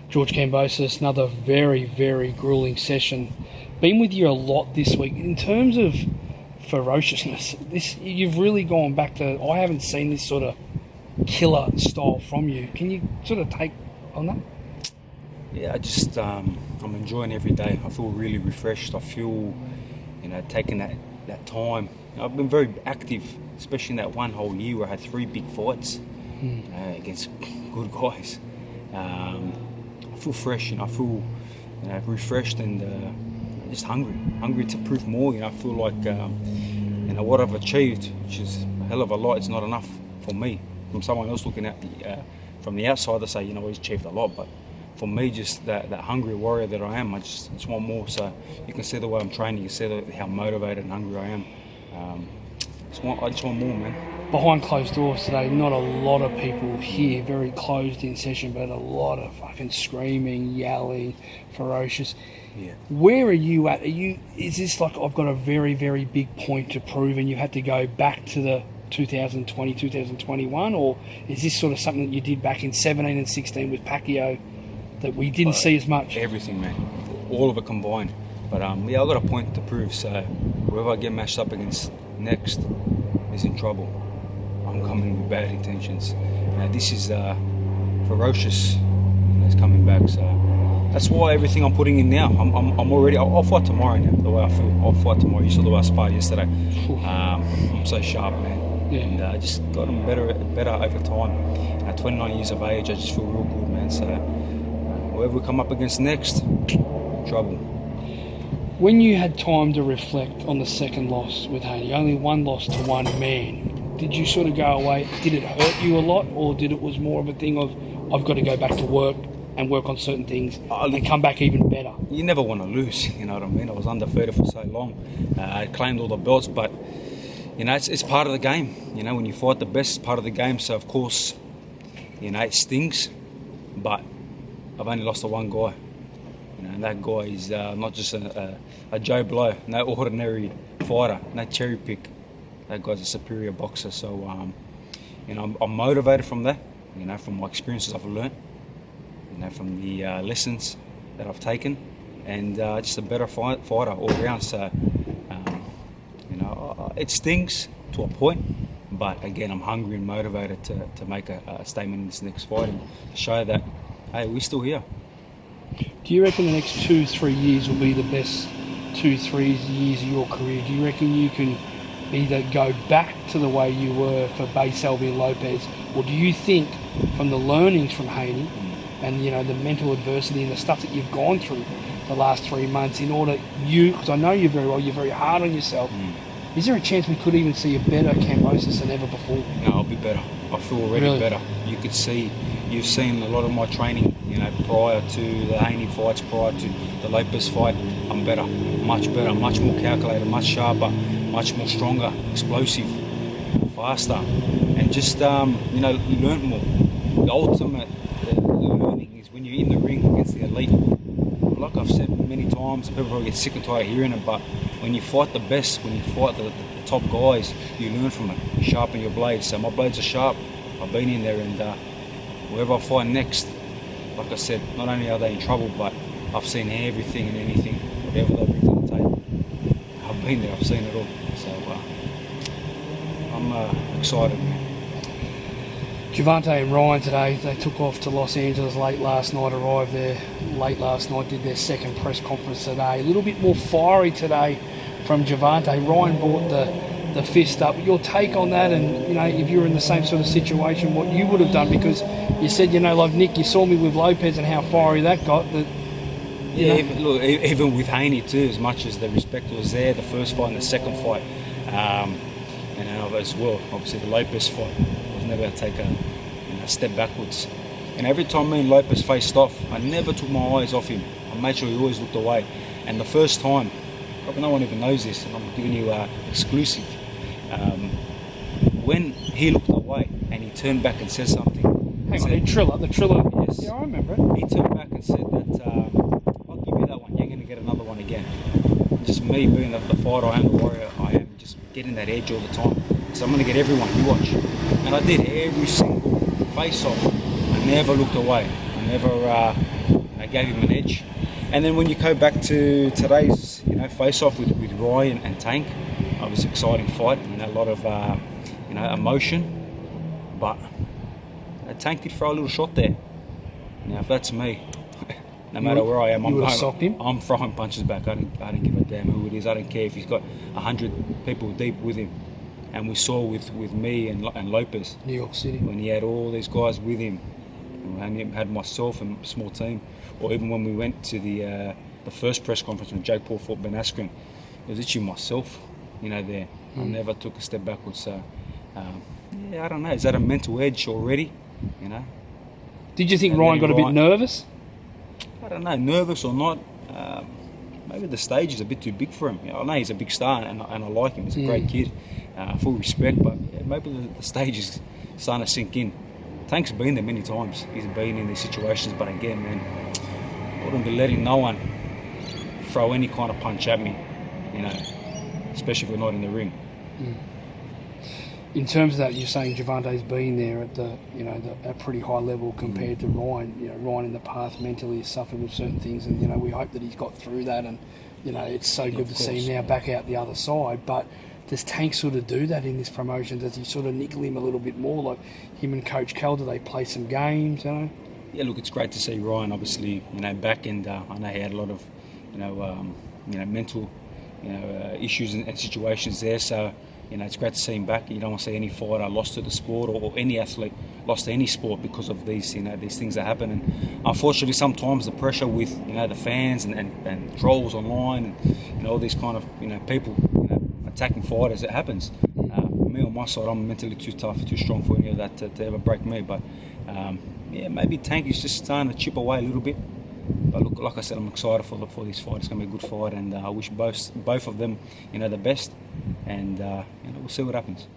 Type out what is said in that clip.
George Kambosos, another very, very grueling session. Been with you a lot this week. In terms of ferociousness, you've really gone back to, I haven't seen this sort of killer style from you. Can you sort of take on that? Yeah, I'm enjoying every day. I feel really refreshed. I feel, taking that time. I've been very active, especially in that one whole year where I had 3 big fights against good guys. I feel fresh, I feel refreshed and just hungry to prove more. I feel like what I've achieved, which is a hell of a lot, it's not enough for me. From someone else looking at from the outside, they say, he's achieved a lot, but for me, just that hungry warrior that I am, I just want more. So you can see the way I'm training, you can see how motivated and hungry I am. I just want more, man. Behind closed doors today, not a lot of people here, very closed in session, but a lot of fucking screaming, yelling, ferocious. Yeah. Where are you at? Is this like, I've got a very, very big point to prove and you had to go back to the 2020, 2021, or is this sort of something that you did back in 17 and 16 with Pacquiao that we didn't see as much? Everything, man. All of it combined. But I've got a point to prove, so whoever I get matched up against next is in trouble. I'm coming with bad intentions. This is ferocious. It's coming back, so that's why everything I'm putting in now. I'm already. I'll fight tomorrow now. The way I feel, I'll fight tomorrow. You saw the way I sparred yesterday. I'm so sharp, man. Yeah. And I just gotten better over time. At 29 years of age, I just feel real good, man. So whoever we come up against next, trouble. When you had time to reflect on the second loss with Haney, only one loss to one man, did you sort of go away? Did it hurt you a lot, or was more of a thing of, I've got to go back to work and work on certain things and come back even better? You never want to lose, you know what I mean? I was undefeated for so long. I claimed all the belts, but it's part of the game. When you fight the best, it's part of the game. So of course, it stings, but I've only lost to one guy. And that guy is not just a Joe Blow, no ordinary fighter, no cherry pick. That guy's a superior boxer. So, I'm motivated from that, from my experiences I've learned, from the lessons that I've taken, and just a better fighter all around. So, it stings to a point, but again, I'm hungry and motivated to make a statement in this next fight and show that, hey, we're still here. Do you reckon the next 2-3 years will be the best 2-3 years of your career? Do you reckon you can either go back to the way you were for Bay Selby and Lopez, or do you think from the learnings from Haney and the mental adversity and the stuff that you've gone through the last 3 months, in order because I know you very well, you're very hard on yourself, is there a chance we could even see a better Kambosos than ever before? No, I'll be better. I feel already better. You could see, you've seen a lot of my training, prior to the Haney fights, prior to the Lopez fight. I'm better, much more calculated, much sharper, much more stronger, explosive, faster, and just, learn more. The ultimate learning is when you're in the ring against the elite. Like I've said many times, people probably get sick and tired of hearing it, but when you fight the best, when you fight the top guys, you learn from it. You sharpen your blades. So my blades are sharp. I've been in there, and whoever I fight next, like I said, not only are they in trouble, but I've seen everything and anything, whatever they bring to the table. I've been there, I've seen it all. So I'm excited, man. Gervonta and Ryan today, they took off to Los Angeles late last night, arrived there late last night, did their second press conference today. A little bit more fiery today from Gervonta. Ryan brought the fist up. Your take on that, and if you were in the same sort of situation, what you would have done, because you said, like Nick, you saw me with Lopez and how fiery that got. Even with Haney too, as much as the respect was there, the first fight and the second fight, and as well, obviously the Lopez fight, I was never going to take a step backwards. And every time me and Lopez faced off, I never took my eyes off him. I made sure he always looked away. And the first time, probably no one even knows this, and I'm giving you exclusive. When he looked away and he turned back and said something. Hang on, the Triller. Yes. Yeah, I remember it. He turned back and said that, I'll give you that one, you're going to get another one again. Just me being the fighter I am, the warrior I am, just getting that edge all the time. So I'm going to get everyone, you watch. And I did every single face-off. I never looked away. I never I gave him an edge. And then when you go back to today's, face-off with Ryan and Tank, it was an exciting fight. A lot of, emotion. But Tank did throw a little shot there. Now, if that's me, no matter where I am, I'm throwing punches back. I don't give a damn who it is. I don't care if he's got 100 people deep with him. And we saw with me and Lopez, New York City, when he had all these guys with him, and had myself and a small team, or even when we went to the first press conference when Jake Paul fought Ben Askren, it was literally myself, there. I never took a step backwards. So, I don't know. Is that a mental edge already? Did you think Ryan got a bit nervous? I don't know, nervous or not. Maybe the stage is a bit too big for him. I know he's a big star and I like him. He's a great kid, full respect. But maybe the stage is starting to sink in. Tank's been there many times. He's been in these situations. But again, man, I wouldn't be letting no one throw any kind of punch at me, especially if we're not in the ring. In terms of that, you're saying Gervonta's been there at the, a pretty high level compared to Ryan. Ryan in the past mentally has suffered with certain things, and we hope that he's got through that. And it's so good to see him now back out the other side. But does Tank sort of do that in this promotion? Does he sort of nickel him a little bit more, like him and Coach Cal? Do they play some games? Yeah, look, it's great to see Ryan obviously back, and I know he had a lot of mental issues and situations there. So. It's great to see him back. You don't want to see any fighter lost to the sport, or any athlete lost to any sport because of these, these things that happen. And unfortunately, sometimes the pressure with, the fans and trolls online and all these kind of, people, attacking fighters, it happens. Me on my side, I'm mentally too tough, too strong for any of that to ever break me. But maybe Tank is just starting to chip away a little bit. But look, like I said, I'm excited for this fight. It's going to be a good fight, and I wish both of them, the best. And we'll see what happens.